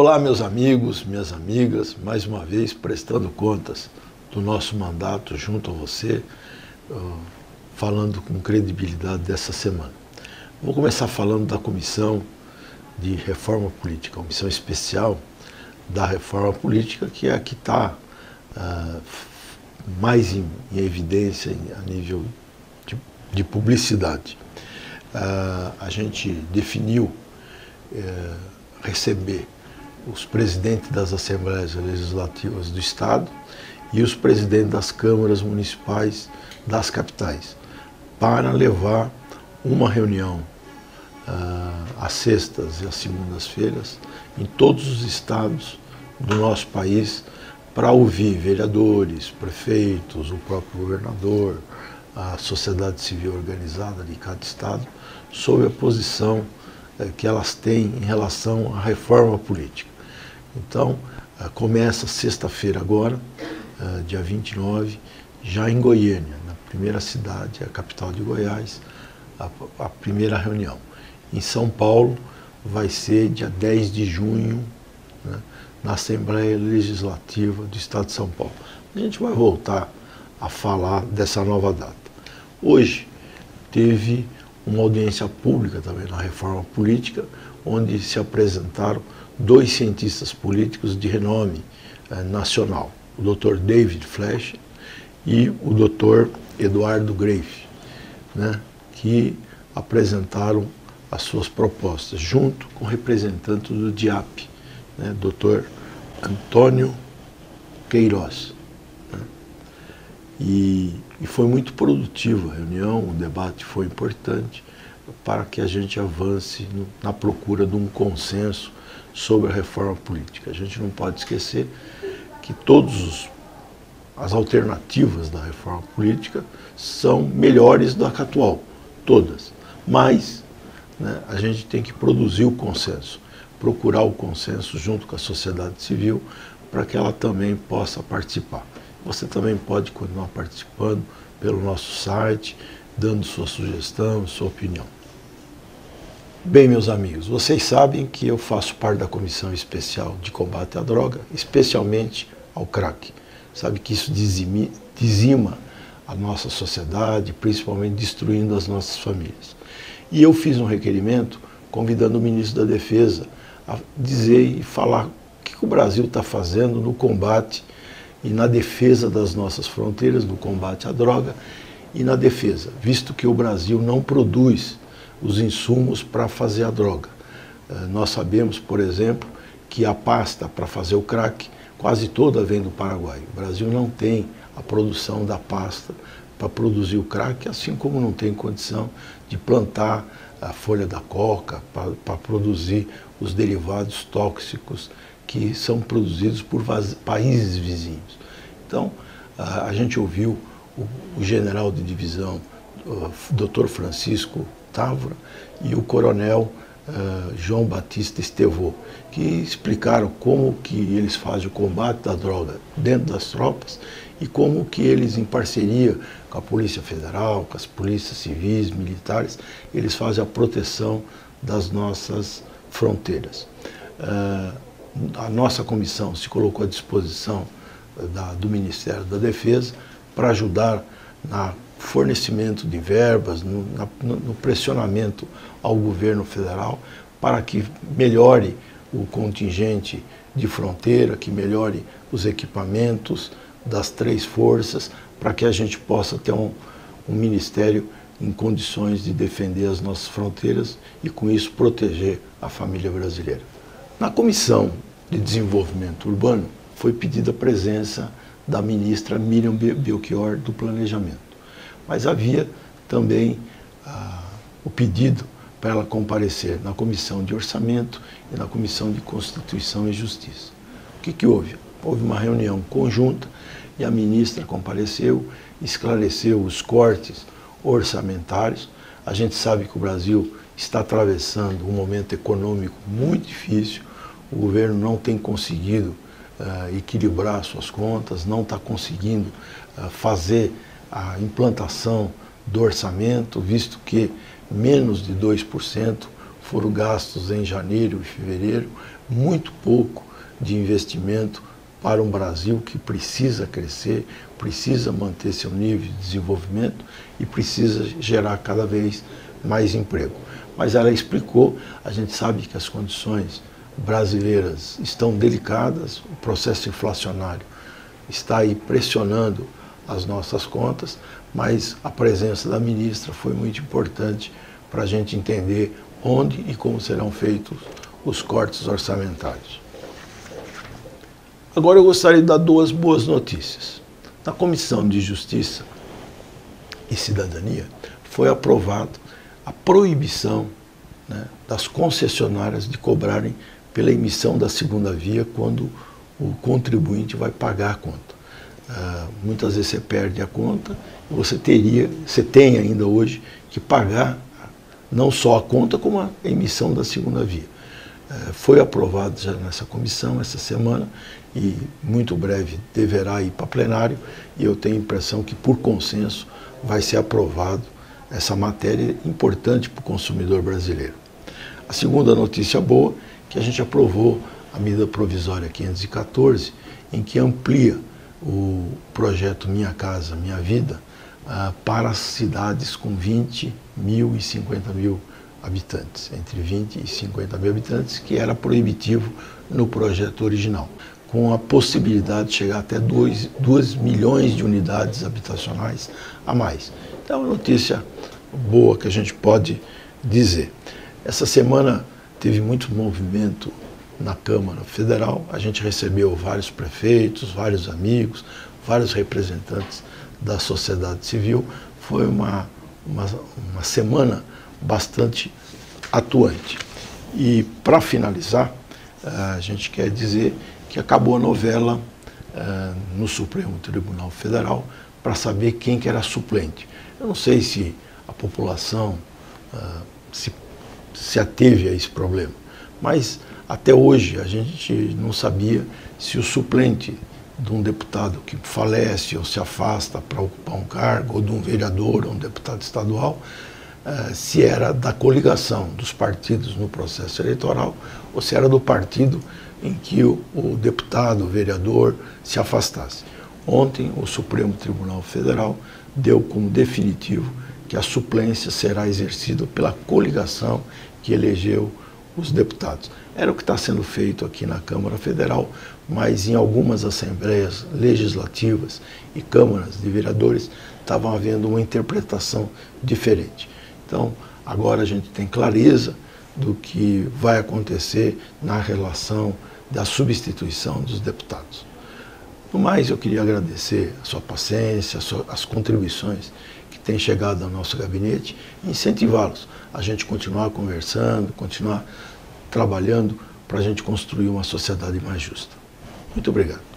Olá, meus amigos, minhas amigas, mais uma vez prestando contas do nosso mandato junto a você, falando com credibilidade dessa semana. Vou começar falando da Comissão de Reforma Política, a comissão especial da Reforma Política, que é a que está mais em evidência a nível de publicidade. A gente definiu receber os presidentes das Assembleias Legislativas do Estado e os presidentes das câmaras municipais das capitais, para levar uma reunião às sextas e às segundas-feiras em todos os estados do nosso país, para ouvir vereadores, prefeitos, o próprio governador, a sociedade civil organizada de cada estado, sobre a posição que elas têm em relação à reforma política. Então, começa sexta-feira agora, dia 29, já em Goiânia, na primeira cidade, a capital de Goiás, a primeira reunião. Em São Paulo vai ser dia 10 de junho, né, na Assembleia Legislativa do Estado de São Paulo. A gente vai voltar a falar dessa nova data. Hoje teve uma audiência pública também na reforma política, onde se apresentaram dois cientistas políticos de renome nacional, o Dr. David Flecha e o Dr. Eduardo Greif, né, que apresentaram as suas propostas, junto com representantes do DIAP, né, Dr. Antônio Queiroz. Né, e foi muito produtiva a reunião, o debate foi importante para que a gente avance na procura de um consenso sobre a reforma política. A gente não pode esquecer que todas as alternativas da reforma política são melhores da que a atual, todas. Mas, né, a gente tem que produzir o consenso, procurar o consenso junto com a sociedade civil para que ela também possa participar. Você também pode continuar participando pelo nosso site, dando sua sugestão, sua opinião. Bem, meus amigos, vocês sabem que eu faço parte da Comissão Especial de Combate à Droga, especialmente ao crack. Sabe que isso dizima a nossa sociedade, principalmente destruindo as nossas famílias. E eu fiz um requerimento convidando o ministro da Defesa a dizer e falar o que o Brasil está fazendo no combate e na defesa das nossas fronteiras, no combate à droga e na defesa, visto que o Brasil não produz os insumos para fazer a droga. Nós sabemos, por exemplo, que a pasta para fazer o crack quase toda vem do Paraguai. O Brasil não tem a produção da pasta para produzir o crack, assim como não tem condição de plantar a folha da coca para produzir os derivados tóxicos que são produzidos por países vizinhos. Então, a gente ouviu o general de divisão, o Dr. Francisco Távora, e o coronel João Batista Estevô, que explicaram como que eles fazem o combate da droga dentro das tropas e como que eles, em parceria com a Polícia Federal, com as polícias civis, militares, eles fazem a proteção das nossas fronteiras. A nossa comissão se colocou à disposição do Ministério da Defesa para ajudar no fornecimento de verbas, no pressionamento ao governo federal para que melhore o contingente de fronteira, que melhore os equipamentos das três forças, para que a gente possa ter um ministério em condições de defender as nossas fronteiras e, com isso, proteger a família brasileira. Na Comissão de Desenvolvimento Urbano foi pedida a presença da ministra Miriam Belchior do Planejamento. Mas havia também o pedido para ela comparecer na Comissão de Orçamento e na Comissão de Constituição e Justiça. O que houve? Houve uma reunião conjunta e a ministra compareceu, esclareceu os cortes orçamentários. A gente sabe que o Brasil está atravessando um momento econômico muito difícil, o governo não tem conseguido equilibrar suas contas, não está conseguindo fazer a implantação do orçamento, visto que menos de 2% foram gastos em janeiro e fevereiro, muito pouco de investimento para um Brasil que precisa crescer, precisa manter seu nível de desenvolvimento e precisa gerar cada vez mais emprego. Mas ela explicou, a gente sabe que as condições brasileiras estão delicadas, o processo inflacionário está aí pressionando as nossas contas, mas a presença da ministra foi muito importante para a gente entender onde e como serão feitos os cortes orçamentários. Agora eu gostaria de dar duas boas notícias. Na Comissão de Justiça e Cidadania foi aprovado a proibição, né, das concessionárias de cobrarem pela emissão da segunda via quando o contribuinte vai pagar a conta. Muitas vezes você perde a conta e você tem ainda hoje que pagar não só a conta como a emissão da segunda via. Foi aprovado já nessa comissão essa semana e muito breve deverá ir para plenário e eu tenho a impressão que por consenso vai ser aprovado essa matéria importante para o consumidor brasileiro. A segunda notícia boa é que a gente aprovou a medida provisória 514, em que amplia o projeto Minha Casa Minha Vida para as cidades com 20 mil e 50 mil habitantes, entre 20 e 50 mil habitantes, que era proibitivo no projeto original, com a possibilidade de chegar até 2 milhões de unidades habitacionais a mais. Então, é uma notícia boa que a gente pode dizer. Essa semana teve muito movimento na Câmara Federal, a gente recebeu vários prefeitos, vários amigos, vários representantes da sociedade civil. Foi uma semana bastante atuante. E, para finalizar, a gente quer dizer que acabou a novela no Supremo Tribunal Federal para saber quem que era suplente. Eu não sei se a população se ateve a esse problema, mas até hoje a gente não sabia se o suplente de um deputado que falece ou se afasta para ocupar um cargo, ou de um vereador ou um deputado estadual, se era da coligação dos partidos no processo eleitoral ou se era do partido em que o deputado, o vereador, se afastasse. Ontem, o Supremo Tribunal Federal deu como definitivo que a suplência será exercida pela coligação que elegeu os deputados. Era o que está sendo feito aqui na Câmara Federal, mas em algumas assembleias legislativas e câmaras de vereadores estavam havendo uma interpretação diferente. Então, agora a gente tem clareza do que vai acontecer na relação da substituição dos deputados. No mais, eu queria agradecer a sua paciência, as contribuições que têm chegado ao nosso gabinete e incentivá-los a gente continuar conversando, continuar trabalhando para a gente construir uma sociedade mais justa. Muito obrigado.